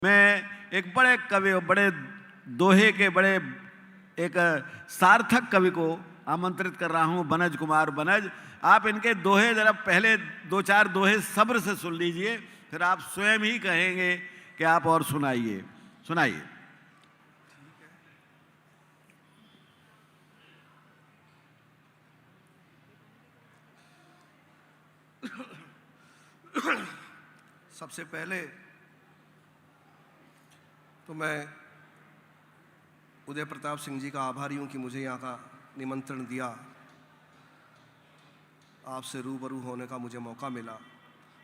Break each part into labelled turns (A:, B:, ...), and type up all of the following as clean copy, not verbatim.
A: मैं एक बड़े कवि, बड़े दोहे के बड़े एक सार्थक कवि को आमंत्रित कर रहा हूं, बनज कुमार बनज। आप इनके दोहे जरा पहले दो चार दोहे सब्र से सुन लीजिए, फिर आप स्वयं ही कहेंगे कि आप और सुनाइए। सुनाइए।
B: सबसे पहले तो मैं उदय प्रताप सिंह जी का आभारी हूं कि मुझे यहाँ का निमंत्रण दिया, आपसे रूबरू होने का मुझे मौका मिला।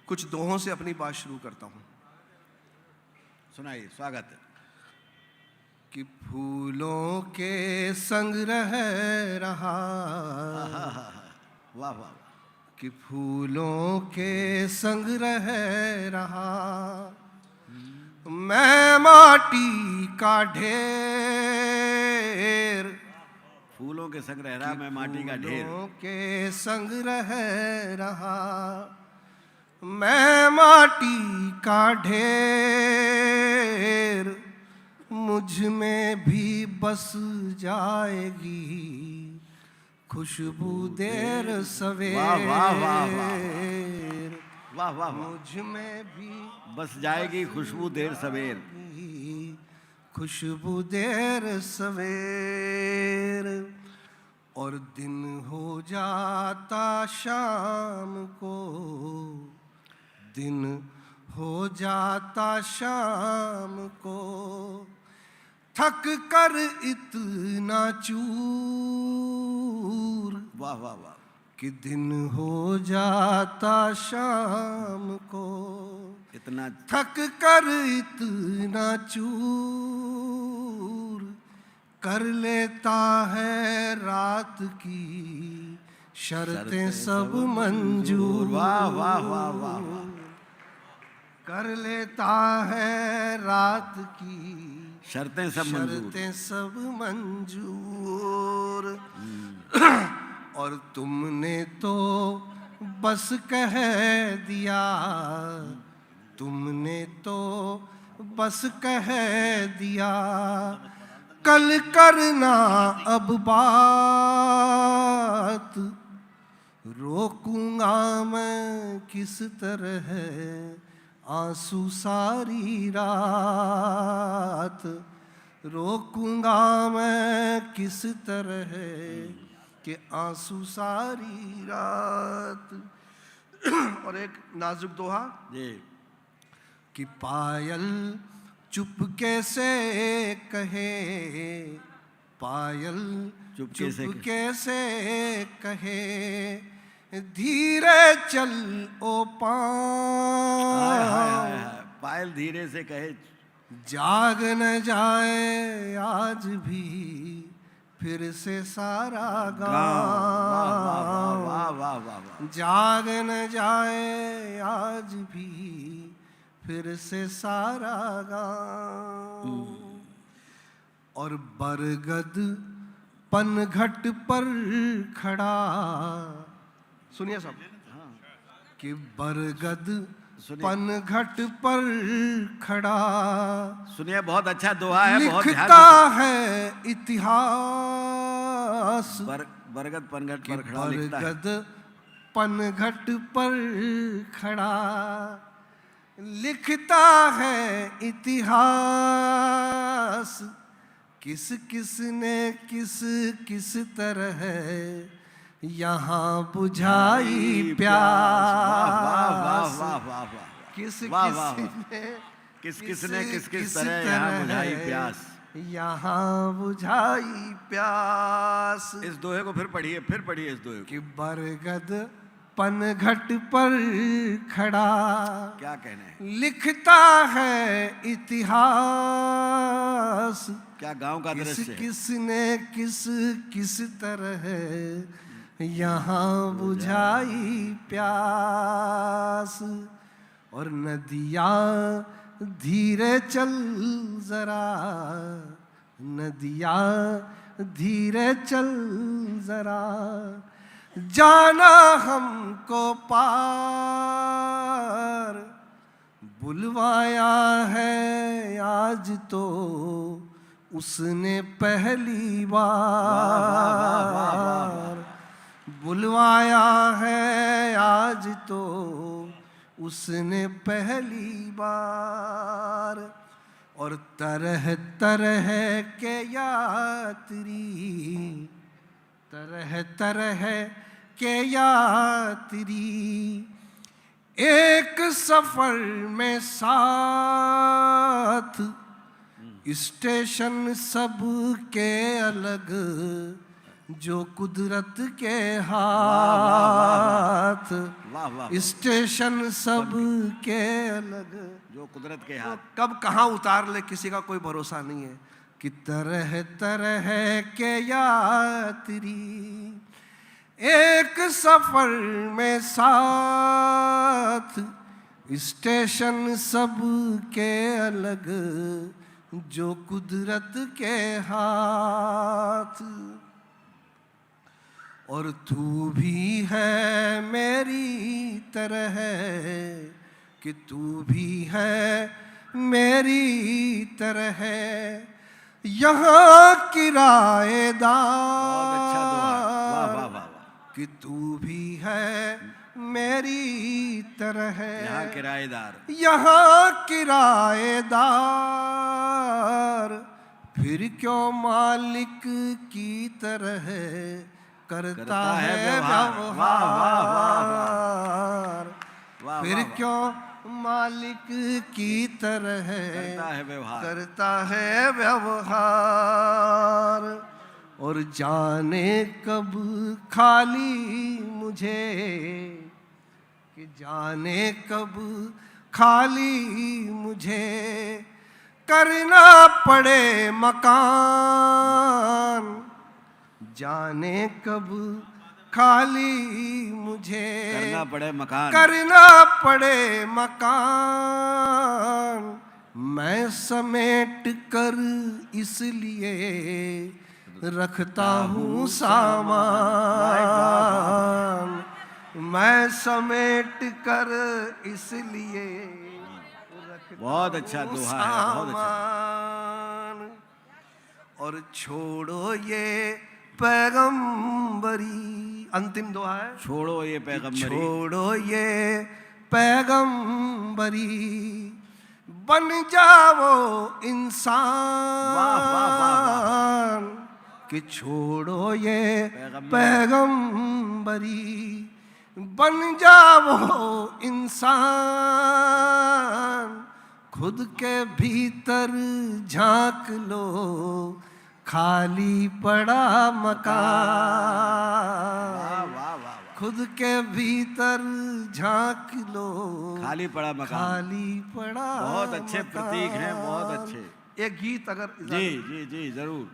B: कुछ दोहों से अपनी बात शुरू करता हूं।
A: सुनाइए। स्वागत है।
B: कि फूलों के संग रह रहा,
A: वाह वाह।
B: कि फूलों के संग रह रहा, मैं माटी का ढेर।
A: फूलों के संग रह रहा, मैं माटी का ढेर।
B: फूलों के संग रह रहा, मैं माटी का ढेर। मुझ में भी बस जाएगी खुशबू देर सवेर।
A: वाह वाह वाह वाह वाह।
B: मुझ में भी
A: बस जाएगी खुशबू देर सवेर,
B: खुशबू देर सवेर। और दिन हो जाता शाम को, दिन हो जाता शाम को, थक कर इतना चूर।
A: वाह वाह वाह।
B: कि दिन हो जाता शाम को,
A: इतना
B: थक कर इतना चूर। कर लेता है रात की शर्तें सब मंजूर।
A: वाह वाह वाह वाह।
B: कर लेता है रात की
A: शर्तें सब
B: मंजूर। और तुमने तो बस कह दिया, तुमने तो बस कह दिया, कल करना अब बात। रोकूंगा मैं किस तरह आंसू सारी रात। रोकूंगा मैं किस तरह के आंसू सारी रात। और एक नाजुक दोहा
A: जी।
B: कि पायल चुपके से कहे, पायल चुपके से कहे, धीरे चल ओ पाँव।
A: पायल धीरे से कहे,
B: जाग न जाए आज भी फिर से सारा गाँव। जाग न जाए आज भी फिर से सारा गाँव। और बरगद पनघट पर खड़ा, सुनिए सब, कि बरगद पनघट पर खड़ा,
A: सुनिए। बहुत अच्छा दोहा है, बहुत
B: लिखता है इतिहास।
A: बरगद पनघट पर खड़ा,
B: बरगद पनघट पर खड़ा, लिखता है इतिहास। किस किस ने किस किस तरह यहाँ बुझाई प्यास। किस किस ने किस तरह यहाँ बुझाई प्यास, यहाँ बुझाई प्यास।
A: इस दोहे को फिर पढ़िए, फिर पढ़िए इस दोहे को।
B: कि बरगद पनघट पर खड़ा,
A: क्या कहने हैं,
B: लिखता है इतिहास।
A: क्या गांव का दृश्य।
B: किस ने किस तरह यहाँ बुझाई प्यास। और नदियाँ धीरे चल जरा, नदियाँ धीरे चल जरा, जाना हमको पार। बुलवाया है आज तो उसने पहली बार, बुलवाया है आज तो उसने पहली बार। और तरह तरह के यात्री, तरह तरह के यात्री एक सफर में साथ, स्टेशन सब के अलग जो कुदरत के हाथ,
A: वाह वाह,
B: स्टेशन सब के अलग
A: जो कुदरत के हाथ।
B: कब कहाँ उतार ले किसी का कोई भरोसा नहीं है। कि तरह तरह के यात्री एक सफर में साथ, स्टेशन सब के अलग जो कुदरत के हाथ। और तू भी है मेरी तरह, कि तू भी है मेरी तरह यहाँ किराएदार।
A: बहुत अच्छा दुआ, वाह वाह वाह।
B: कि तू भी है मेरी तरह
A: यहाँ किराएदार,
B: यहाँ किराएदार, फिर क्यों मालिक की तरह करता है व्यवहार। फिर क्यों मालिक की तरह करता है व्यवहार। और जाने कब खाली मुझे, कि जाने कब खाली मुझे करना पड़े मकान। जाने कब खाली मुझे
A: करना पड़े मकान,
B: करना पड़े मकान। मैं समेट कर इसलिए रखता हूँ सामान। मैं समेट कर इसलिए
A: बहुत अच्छा दोहा है, बहुत अच्छा।
B: और छोड़ो ये पैगंबरी, अंतिम दोहा है।
A: छोड़ो ये पैगंबरी,
B: छोड़ो ये पैगंबरी, बन जाओ इंसान।
A: वाह वाह वाह वाह।
B: कि छोड़ो ये पैगंबरी, बन जाओ इंसान। खुद के भीतर झांक लो, खाली पड़ा मकान। खुद के भीतर झांक लो,
A: खाली पड़ा मकान,
B: खाली पड़ा।
A: बहुत अच्छे प्रतीक हैं, बहुत अच्छे।
B: एक गीत अगर
A: जी जी जी जरूर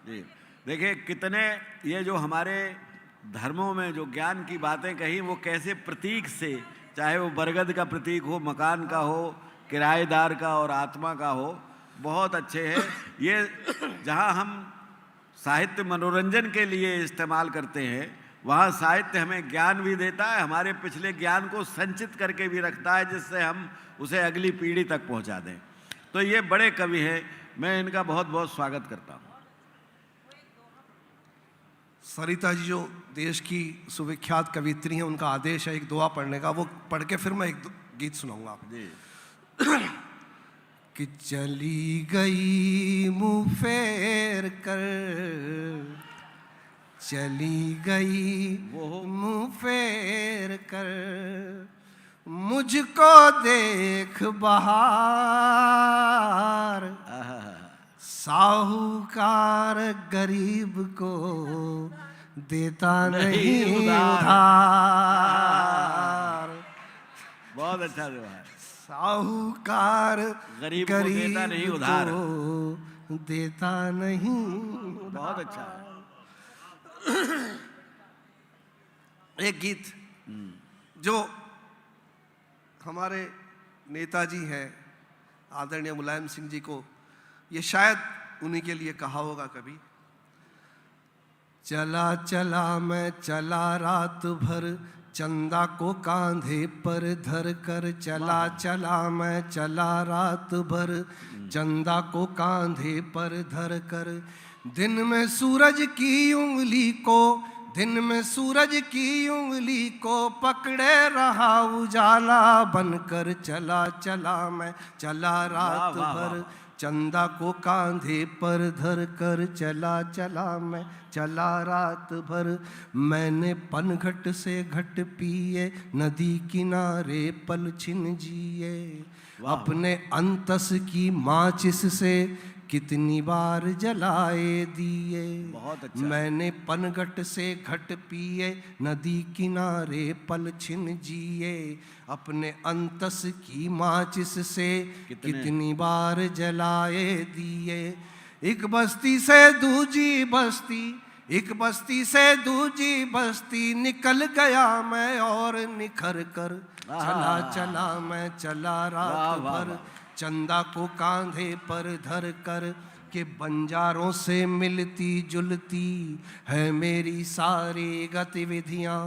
A: जी। देखिए कितने ये जो हमारे धर्मों में जो ज्ञान की बातें कही, वो कैसे प्रतीक से, चाहे वो बरगद का प्रतीक हो, मकान का हो, किराएदार का और आत्मा का हो, बहुत अच्छे हैं। ये जहाँ हम साहित्य मनोरंजन के लिए इस्तेमाल करते हैं, वहाँ साहित्य हमें ज्ञान भी देता है, हमारे पिछले ज्ञान को संचित करके भी रखता है, जिससे हम उसे अगली पीढ़ी तक पहुँचा दें। तो ये बड़े कवि हैं, मैं इनका बहुत बहुत स्वागत करता हूँ।
B: सरिता जी जो देश की सुविख्यात कवित्री हैं, उनका आदेश है एक दुआ पढ़ने का, वो पढ़ के फिर मैं एक गीत सुनाऊंगा आपको।
A: जी।
B: कि चली गई मुँह फेर कर, चली गई मुँह फेर कर, मुझको देख बहार। साहूकार गरीब को देता नहीं उधार।
A: बहुत अच्छा जो है।
B: साहूकार
A: गरीब को देता नहीं उधार,
B: देता नहीं।
A: बहुत अच्छा।
B: एक गीत जो हमारे नेताजी हैं आदरणीय मुलायम सिंह जी को, ये शायद उन्हीं के लिए कहा होगा कभी। चला चला मैं चला रात भर चंदा को कांधे पर धर कर चला चला मैं चला रात भर। चंदा को कांधे पर धर कर दिन में सूरज की उंगली को, दिन में सूरज की उंगली को पकड़े रहा उजाला बनकर। चला चला मैं चला रात भर। चंदा को कांधे पर धर कर चला चला मैं चला रात भर। मैंने पनघट से घट पिए, नदी किनारे पल छिन जिए। अपने अंतस की माचिस से कितनी बार जलाए दिए।
A: बहुत अच्छा।
B: मैंने पनघट से घट पिए, नदी किनारे पल छिन जिए। अपने अंतस की माचिस से कितनी बार जलाए दिए। एक बस्ती से दूजी बस्ती, एक बस्ती से दूजी बस्ती निकल गया मैं और निखर कर। चला चला मैं चला रात भर। चंदा को कांधे पर धर कर के बंजारों से मिलती जुलती है मेरी सारी गतिविधियाँ।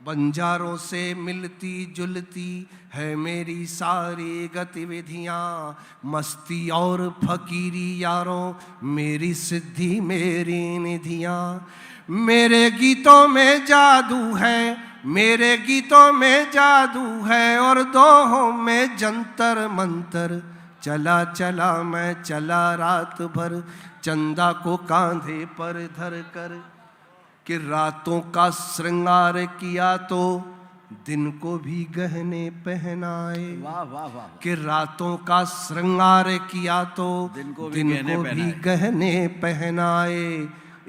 B: बंजारों से मिलती जुलती है मेरी सारी गतिविधियाँ। मस्ती और फकीरी यारों मेरी सिद्धि मेरी निधियाँ। मेरे गीतों में जादू है, मेरे गीतों में जादू है और दोहों में जंतर मंतर। चला चला मैं चला रात भर। चंदा को कांधे पर धर कर कि रातों का श्रृंगार किया तो दिन को भी गहने पहनाए।
A: वाह वाह वाह।
B: कि रातों का श्रृंगार किया तो
A: दिन को
B: भी गहने पहनाए।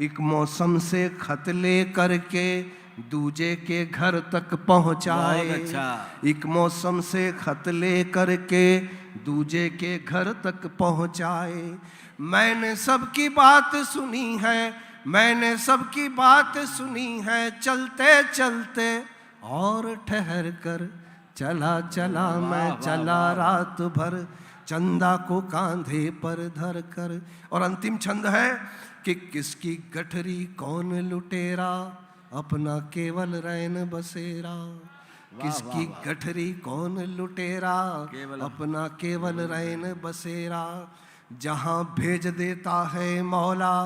B: एक मौसम से खत ले करके दूजे के घर तक पहुँचाए।
A: बहुत अच्छा।
B: एक मौसम से खत ले करके दूजे के घर तक पहुँचाए। मैंने सबकी बात सुनी है, मैंने सबकी बात सुनी है। चलते चलते और ठहर कर चला चला मैं चला रात भर। चंदा को कांधे पर धर कर। और अंतिम छंद है कि किसकी गठरी कौन लुटेरा, अपना केवल रैन बसेरा। किसकी गठरी कौन लुटेरा, अपना केवल रैन बसेरा। जहाँ भेज देता है मौला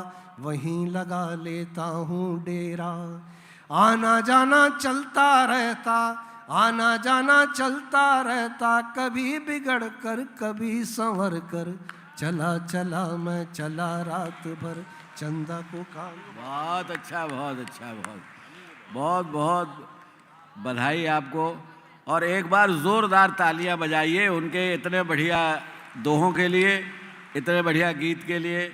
B: वहीं लगा लेता हूँ डेरा। आना जाना चलता रहता, आना जाना चलता रहता। कभी बिगड़ कर कभी संवर कर। चला चला मैं चला रात भर। चंदा को कान।
A: बहुत अच्छा बहुत अच्छा। बहुत बहुत बहुत बधाई आपको। और एक बार ज़ोरदार तालियां बजाइए उनके इतने बढ़िया दोहों के लिए, इतने बढ़िया गीत के लिए।